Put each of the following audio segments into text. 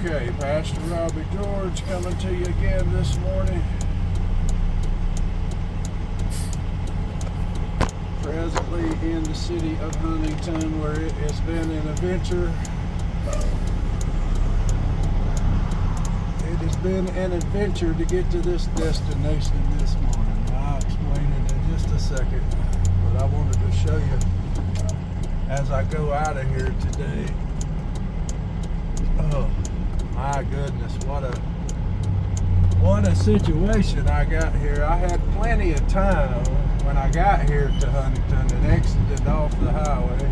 Okay, Pastor Robbie George coming to you again this morning. Presently in the city of Huntingdon, where it has been an adventure. It has been an adventure to get to this destination this morning. I'll explain it in just a second, but I wanted to show you as I go out of here today. Oh my goodness, what a situation I got here. I had plenty of time when I got here to Huntingdon and exited off the highway.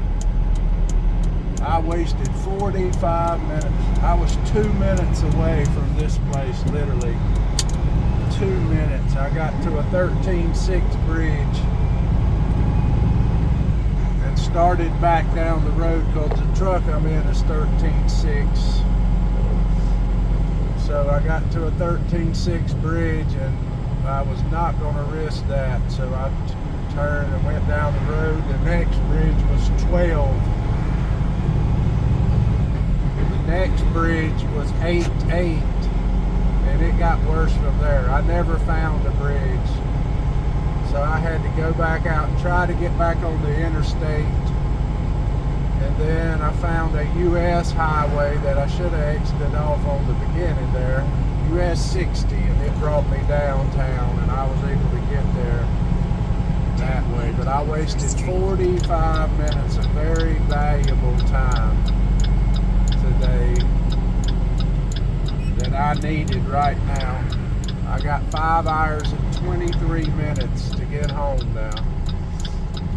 I wasted 45 minutes. I was 2 minutes away from this place, literally 2 minutes. I got to a 13.6 bridge and started back down the road because the truck I'm in is 13.6. So I got to a 13.6 bridge and I was not going to risk that. So I turned and went down the road. The next bridge was 12. The next bridge was 8.8. And it got worse from there. I never found a bridge. So I had to go back out and try to get back on the interstate. And then I found a U.S. highway that I should have exited off on the beginning there, U.S. 60, and it brought me downtown, and I was able to get there that way. But I wasted 45 minutes of very valuable time today that I needed right now. I got 5 hours and 23 minutes to get home now,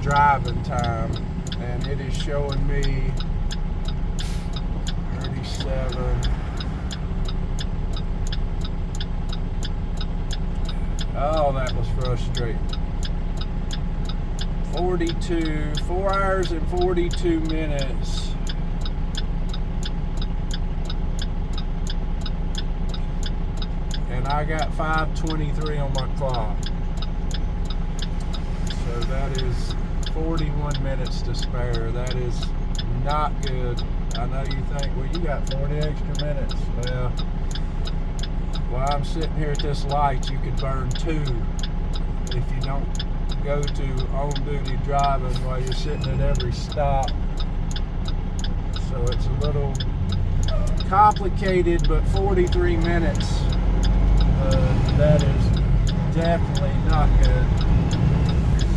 driving time. And it is showing me 37. Oh, that was frustrating. 42, 4 hours and 42 minutes. And I got 5:23 on my clock. So that is 41 minutes to spare. That is not good. I know you think, well, you got 40 extra minutes. Well, while I'm sitting here at this light, you could burn 2 if you don't go to on-duty driving while you're sitting at every stop. So it's a little complicated, but 43 minutes, that is definitely not good.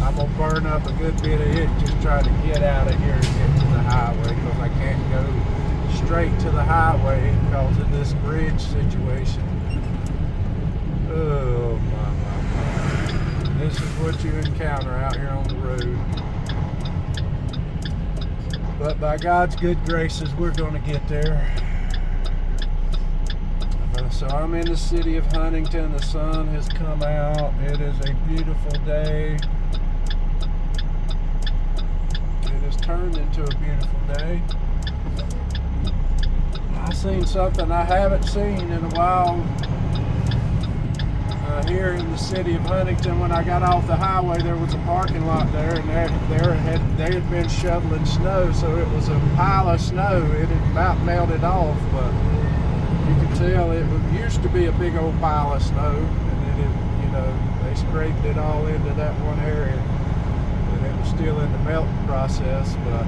I'm going to burn up a good bit of it just trying to get out of here and get to the highway, because I can't go straight to the highway because of this bridge situation. Oh my. This is what you encounter out here on the road. But by God's good graces, we're going to get there. So I'm in the city of Huntingdon. The sun has come out. It is a beautiful day. Turned into a beautiful day. I seen something I haven't seen in a while here in the city of Huntingdon. When I got off the highway, there was a parking lot there, and they had been shoveling snow, so it was a pile of snow. It had about melted off, but you could tell it used to be a big old pile of snow, and then they scraped it all into that one area. It was still in the melting process, but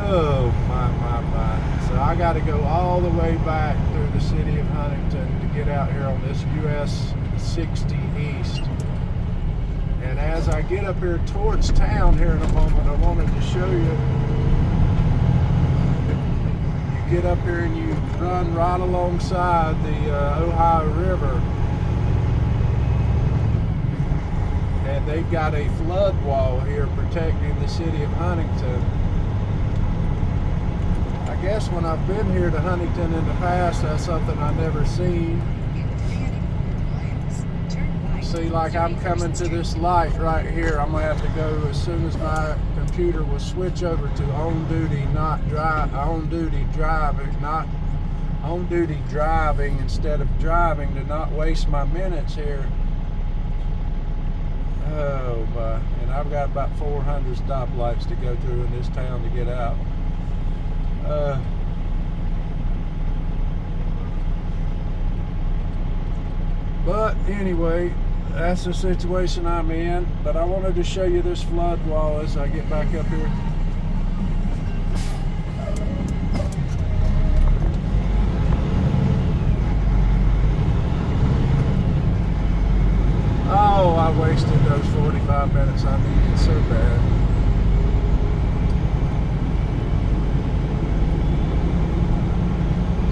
oh my. So I got to go all the way back through the city of Huntingdon to get out here on this US 60 East. And as I get up here towards town here in a moment, I wanted to show you. You get up here and you run right alongside the Ohio River. And they've got a flood wall here protecting the city of Huntingdon. I guess when I've been here to Huntingdon in the past, that's something I've never seen. See, like I'm coming to this light right here. I'm going to have to go as soon as my computer will switch over to on-duty driving instead of driving, to not waste my minutes here. Oh my, and I've got about 400 stoplights to go through in this town to get out. But anyway, that's the situation I'm in. But I wanted to show you this flood wall as I get back up here. Oh, I wasted those 45 minutes I needed so bad.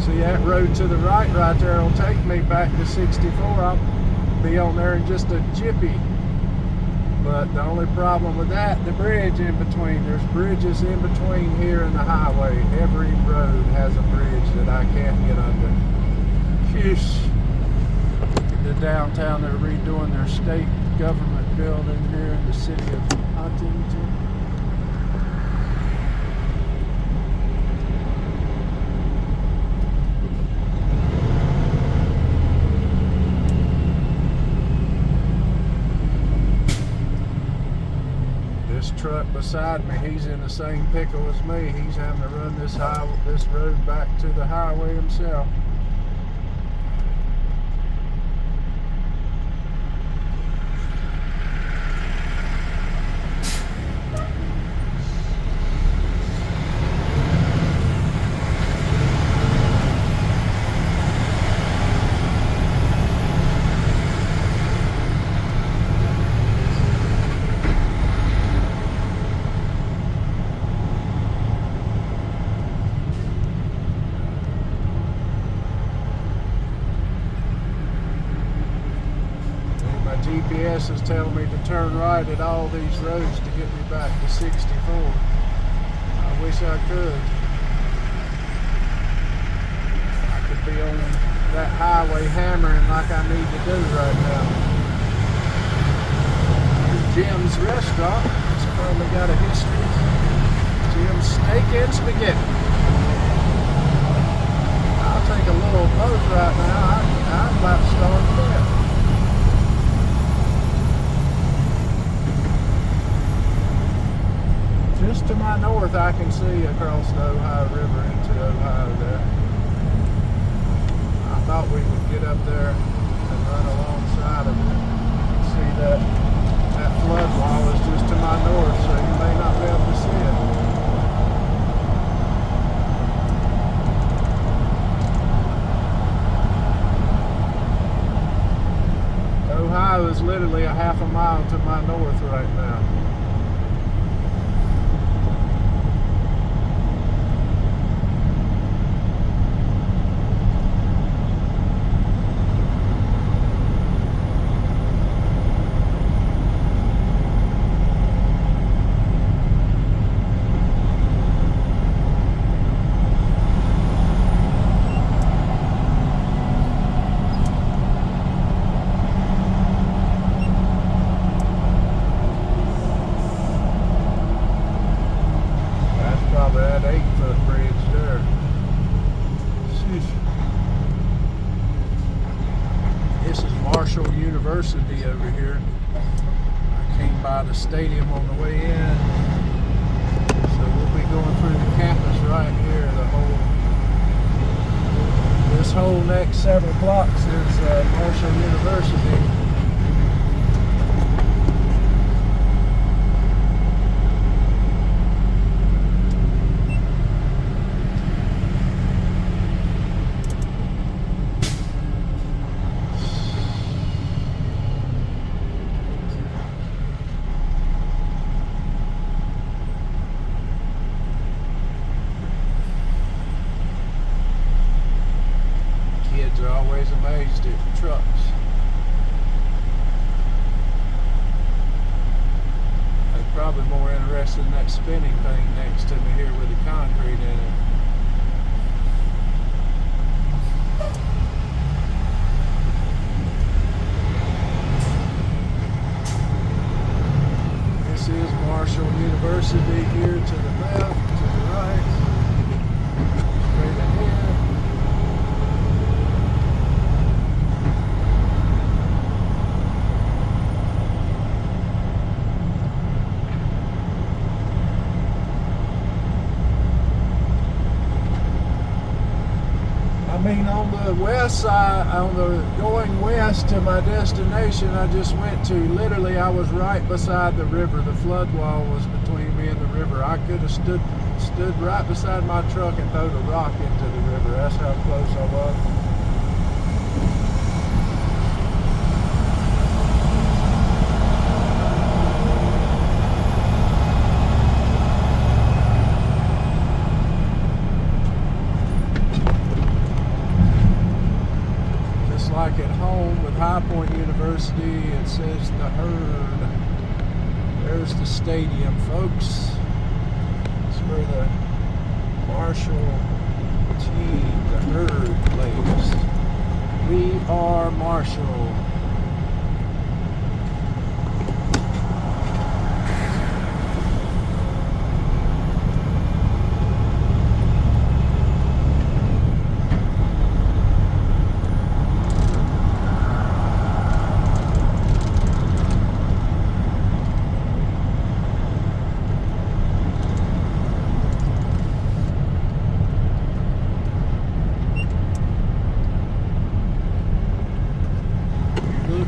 See, that road to the right there will take me back to 64. I'll be on there in just a jiffy. But the only problem with that, the bridge in between. There's bridges in between here and the highway. Every road has a bridge that I can't get under. Phew. The downtown, they're redoing their state government building here in the city of Huntingdon. This truck beside me, he's in the same pickle as me. He's having to run this road back to the highway himself. GPS is telling me to turn right at all these roads to get me back to 64. I wish I could. I could be on that highway hammering like I need to do right now. Jim's restaurant. It's probably got a history. Jim's Steak and Spaghetti. I'll take a little boat right now. I'm about to start to death. Just to my north, I can see across the Ohio River into Ohio there. I thought we would get up there and run alongside of it. You can see that flood wall is just to my north, so you may not be able to see it. Ohio is literally a half a mile to my north right now. That 8-foot bridge there. Sheesh. This is Marshall University over here. I came by the stadium on the way in. So we'll be going through the campus right here. This whole next several blocks is Marshall University. Kids are always amazed at trucks. They're probably more interested in that spinning thing next to me here with the concrete in it. This is Marshall University here to the left, to the right, straight ahead. I mean, on the the west side, on the going west to my destination I just went to, literally I was right beside the river. The flood wall was between me and the river. I could have stood right beside my truck and thrown a rock into the river. That's how close I was. Like at home with High Point University, it says the Herd. There's the stadium, folks. It's where the Marshall team, the Herd, plays. We are Marshall.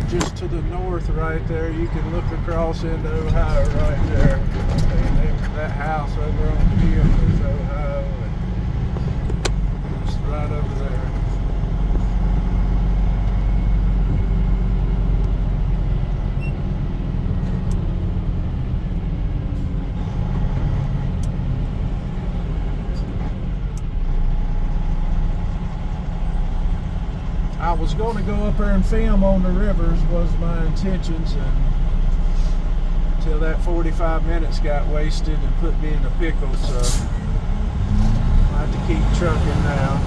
Just to the north right there, you can look across into Ohio right there. And that house over on the hill is Ohio, and just right over there. I was going to go up there and film on the rivers, was my intentions, and until that 45 minutes got wasted and put me in a pickle, so I have to keep trucking now.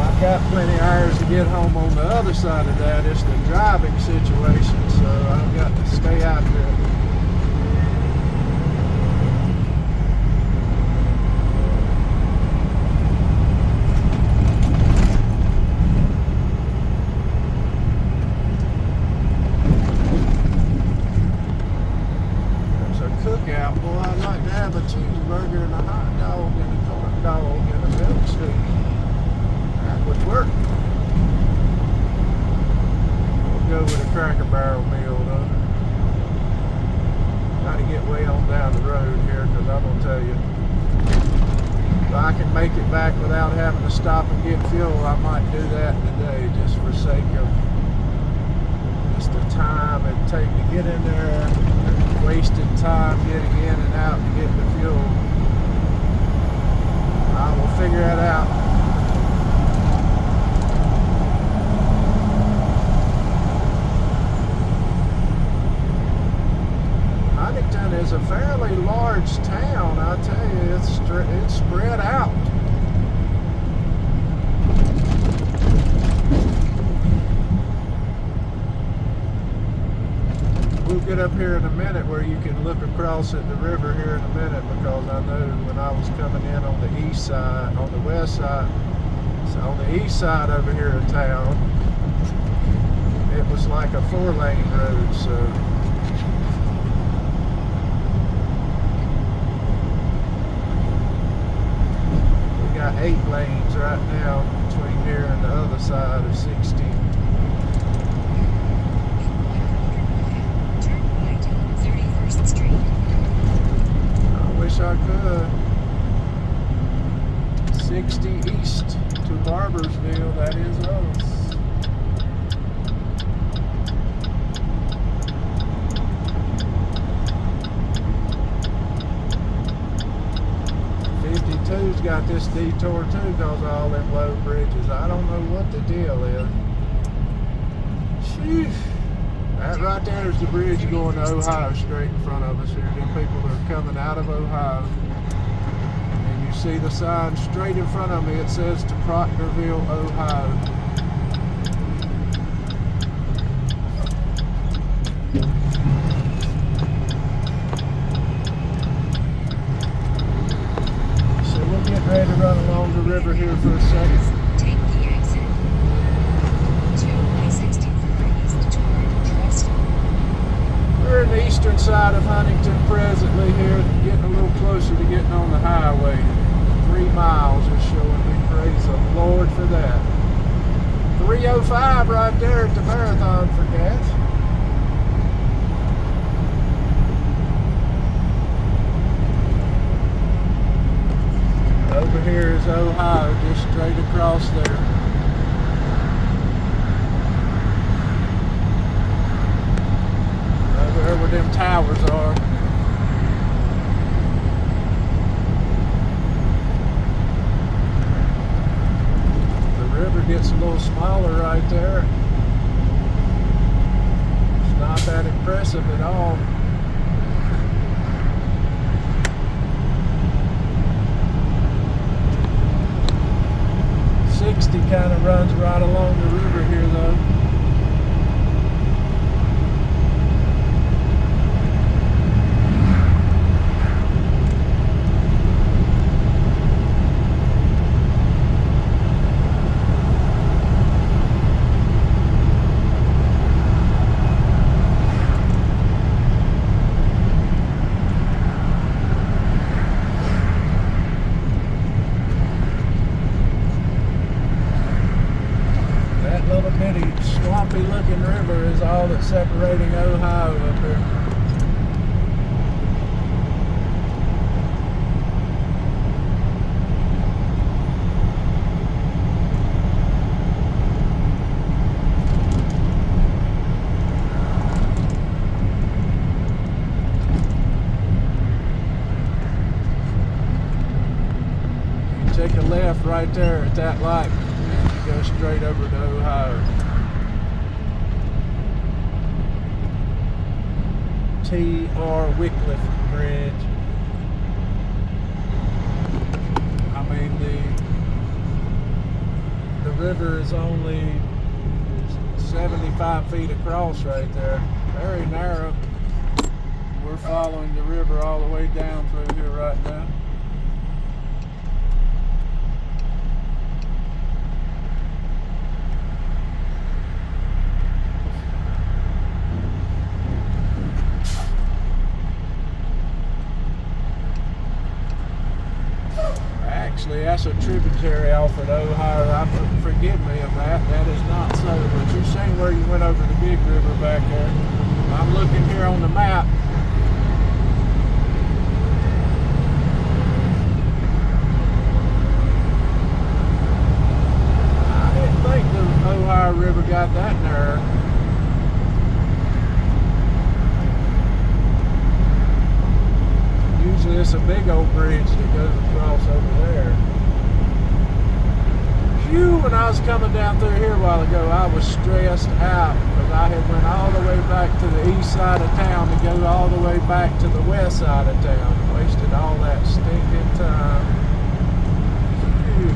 I've got plenty of hours to get home on the other side of that. It's the driving situation, so I've got to stay after it. Cookout, boy, I'd like to have a cheeseburger and a hot dog and a corn dog and a milkshake. That would work. We'll go with a Cracker Barrel meal though. Got to get way on down the road here, because I'm going to tell you, if I can make it back without having to stop and get fuel, I might do that today, just for sake of just the time it'd take to get in there. Wasted time getting in and out to get the fuel. I will figure that out. Huntingdon is a fairly large town, I tell you. It's spread out. We'll get up here in a minute where you can look across at the river here in a minute, because I know when I was coming in on the east side, on the west side, so on the east side over here in town, it was like a 4-lane road, so we got 8 lanes right now between here and the other side of 60. I could. 60 east to Barbersville, that is us. '52's got this detour too, because of all them low bridges. I don't know what the deal is. Sheesh. That right there is the bridge going to Ohio, straight in front of us here. Them people are coming out of Ohio. And you see the sign straight in front of me. It says to Proctorville, Ohio. So we'll get ready to run along the river here for a second. We're on the eastern side of Huntingdon presently here, getting a little closer to getting on the highway. 3 miles is showing me, praise the Lord for that. 305 right there at the marathon for gas. Over here is Ohio, just straight across there. Over there where them towers are. The river gets a little smaller right there. It's not that impressive at all. 60 kind of runs right along the river here though. Swampy looking river is all that's separating Ohio up here. You take a left right there at that light and you go straight over to Ohio. T.R. Wycliffe Bridge. I mean, the river is only 75 feet across right there. Very narrow. We're following the river all the way down through here right now. Actually, that's a tributary off of Ohio. Forgive me of that. That is not so. But you're saying where you went over the big river back there. I'm looking here on the map. I didn't think the Ohio River got that narrow. Usually it's a big old bridge that goes across over there. Phew, when I was coming down through here a while ago, I was stressed out because I had went all the way back to the east side of town to go all the way back to the west side of town. Wasted all that stinking time. Phew.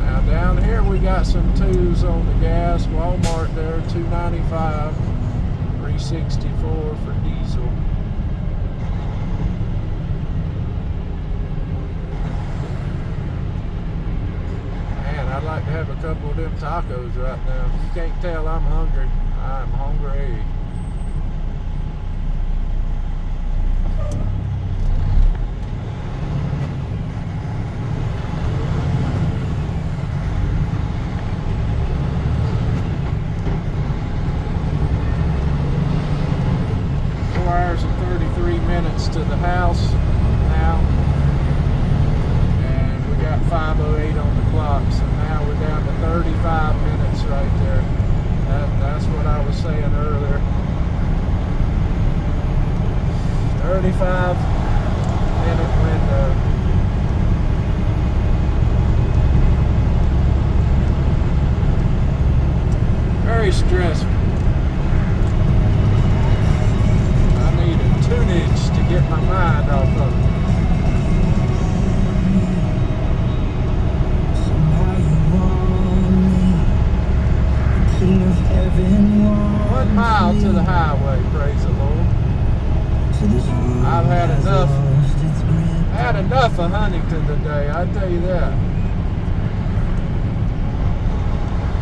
Now down here we got some twos on the gas. Walmart there, $2.95. 364 for diesel. Man, I'd like to have a couple of them tacos right now. You can't tell I'm hungry. I'm hungry. To the house now, and we got 5:08 on the clock, so now we're down to 35 minutes right there. That's what I was saying earlier. 35-minute window. Very stressful. Tunage to get my mind off of it. 1 mile to the highway, praise the Lord. I've had enough. Had enough of Huntingdon today, I tell you that.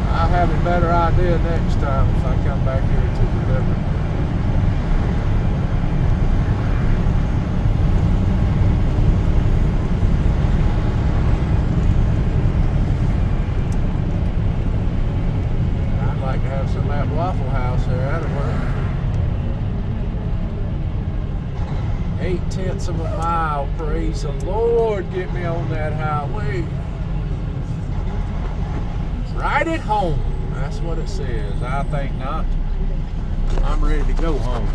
I'll have a better idea next time if I come back here to the river. 8/10 of a mile. Praise the Lord. Get me on that highway. Right at home. That's what it says. I think not. I'm ready to go home.